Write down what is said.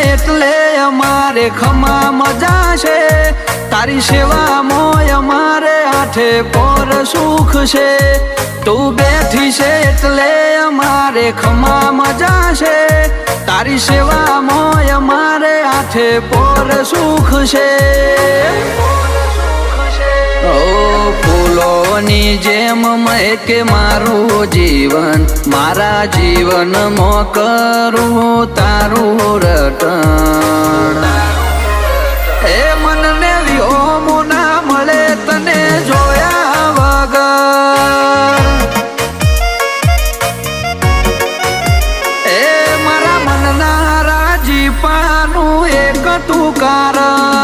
એટલે અમારે ખમા મજા છે તારી સેવા મોય અમારે આઠે પર સુખ છે તું બેઠી છે એટલે અમારે ખમા મજા છે તારી સેવા મોય અમારે આઠે પર સુખ છે ઓ ફૂલોની જેમ મહેકે મારું જીવન મારા જીવનમાં કરું તારું રટણ એ મનને વ્યોમો ના મળે તને જોયા વગર એ મારા મનના રાજીપાનું એક તું કારણ